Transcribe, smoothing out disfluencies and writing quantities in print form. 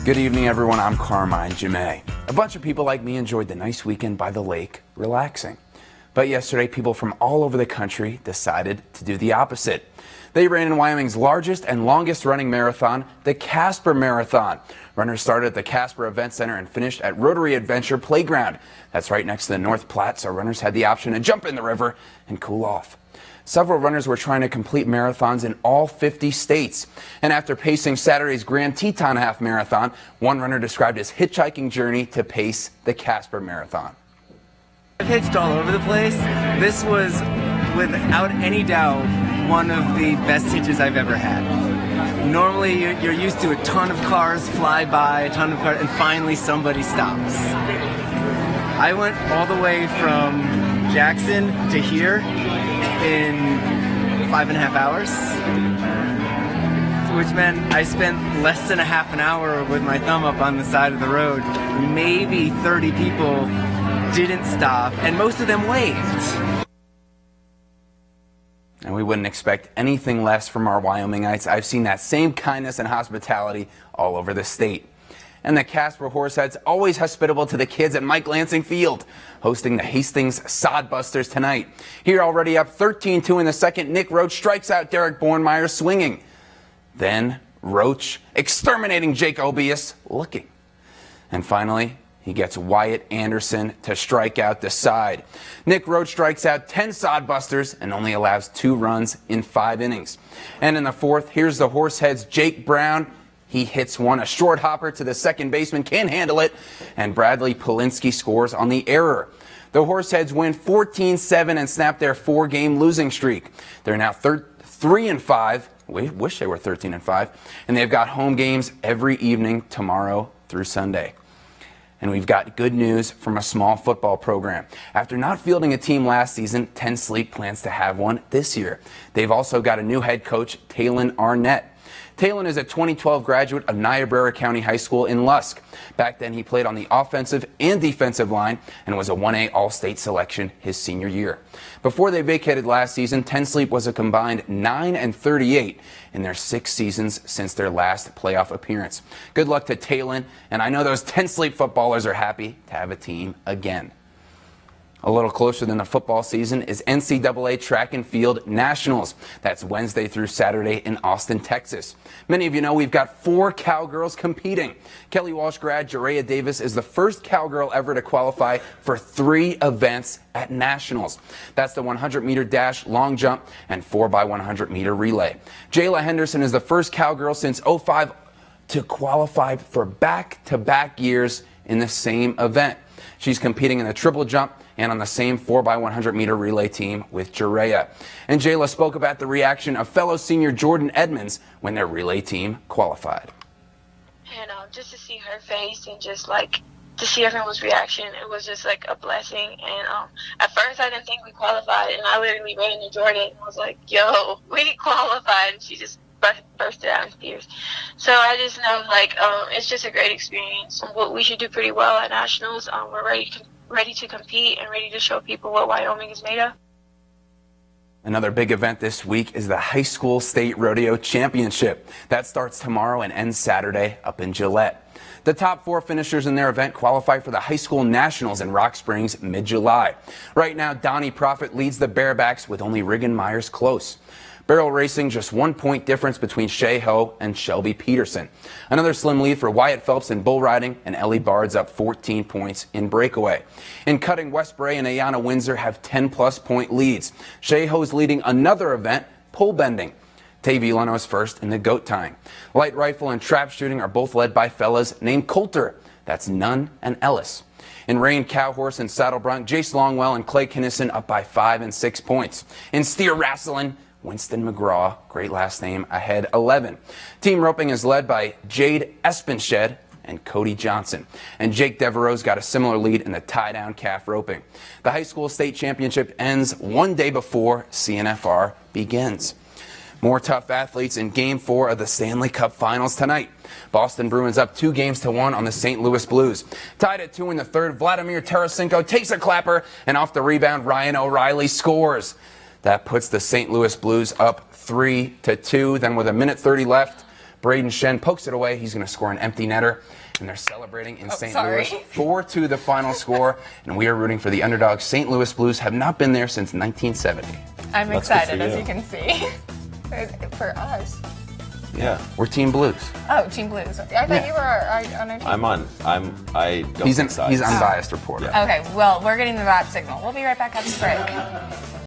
Good evening, everyone. I'm Carmine Gemei. A bunch of people like me enjoyed the nice weekend by the lake, relaxing. But yesterday, people from all over the country decided to do the opposite. They ran in Wyoming's largest and longest running marathon, the Casper Marathon. Runners started at the Casper Event Center and finished at Rotary Adventure Playground. That's right next to the North Platte, so runners had the option to jump in the river and cool off. Several runners were trying to complete marathons in all 50 states. And after pacing Saturday's Grand Teton Half Marathon, one runner described his hitchhiking journey to pace the Casper Marathon. I've hitched all over the place. This was, without any doubt, one of the best hitches I've ever had. Normally, you're used to a ton of cars fly by, and finally somebody stops. I went all the way from Jackson to here in 5.5 hours, which meant I spent less than a half an hour with my thumb up on the side of the road. Maybe 30 people didn't stop, and most of them waved. And we wouldn't expect anything less from our Wyomingites. I've seen that same kindness and hospitality all over the state. And the Casper Horseheads, always hospitable to the kids at Mike Lansing Field, hosting the Hastings Sodbusters tonight. Here already up 13-2 in the second, Nick Roach strikes out Derek Bornmeyer swinging. Then Roach exterminating Jake Obius looking. And finally, he gets Wyatt Anderson to strike out the side. Nick Roach strikes out 10 Sodbusters and only allows 2 runs in 5 innings. And in the fourth, here's the Horseheads' Jake Brown. He hits one, a short hopper to the second baseman, can't handle it, and Bradley Polinsky scores on the error. The Horseheads win 14-7 and snap their 4-game losing streak. They're now 3-5. We wish they were 13-5. And they've got home games every evening tomorrow through Sunday. And we've got good news from a small football program. After not fielding a team last season, 10 Sleep plans to have one this year. They've also got a new head coach, Talon Arnett. Talon is a 2012 graduate of Niobrara County High School in Lusk. Back then, he played on the offensive and defensive line and was a 1A All-State selection his senior year. Before they vacated last season, 10 Sleep was a combined 9-38 in their 6 seasons since their last playoff appearance. Good luck to Talon, and I know those 10 Sleep footballers are happy to have a team again. A little closer than the football season is NCAA Track and Field Nationals. That's Wednesday through Saturday in Austin, Texas. Many of you know we've got 4 cowgirls competing. Kelly Walsh grad Jerea Davis is the first cowgirl ever to qualify for 3 events at Nationals. That's the 100-meter dash, long jump, and 4x100-meter relay. Jayla Henderson is the first cowgirl since '05 to qualify for back-to-back years in the same event. She's competing in the triple jump and on the same 4x100-meter relay team with Jerea. And Jayla spoke about the reaction of fellow senior Jordan Edmonds when their relay team qualified. And just to see her face and just like to see everyone's reaction, it was just like a blessing. And at first I didn't think we qualified, and I literally ran into Jordan and was like, yo, we qualified, and she just bursted out in tears. So I just know it's just a great experience. We should do pretty well at Nationals. We're ready to compete and ready to show people what Wyoming is made of. Another big event this week is the High School State Rodeo Championship. That starts tomorrow and ends Saturday up in Gillette. The top 4 finishers in their event qualify for the High School Nationals in Rock Springs mid-July. Right now, Donnie Profit leads the Bearbacks with only Riggin Myers close. Barrel racing, just 1 point difference between Shea Ho and Shelby Peterson. Another slim lead for Wyatt Phelps in bull riding, and Ellie Bard's up 14 points in breakaway. In cutting, Wes Bray and Ayana Windsor have 10-plus point leads. Shea Ho's leading another event, pole bending. Tavy Leno is first in the goat tying. Light rifle and trap shooting are both led by fellas named Coulter. That's Nunn and Ellis. In rein, cow horse, and saddle bronc, Jace Longwell and Clay Kinnison up by 5 and 6 points. In steer wrestling, Winston McGraw, great last name, ahead 11. Team roping is led by Jade Espenshed and Cody Johnson. And Jake Devereaux's got a similar lead in the tie-down calf roping. The high school state championship ends one day before CNFR begins. More tough athletes in Game 4 of the Stanley Cup Finals tonight. Boston Bruins up 2-1 on the St. Louis Blues. Tied at 2 in the third, Vladimir Tarasenko takes a clapper, and off the rebound, Ryan O'Reilly scores. That puts the St. Louis Blues up 3-2. Then with 1:30 left, Braden Shen pokes it away. He's going to score an empty netter. And they're celebrating in St. Louis. 4-2 the final score. And we are rooting for the underdog. St. Louis Blues have not been there since 1970. I'm excited, as you can see. For us. Yeah. We're Team Blues. Oh, Team Blues. I thought you were on our team. I don't He's take sides. unbiased reporter. Okay, well, we're getting the bat signal. We'll be right back after the break.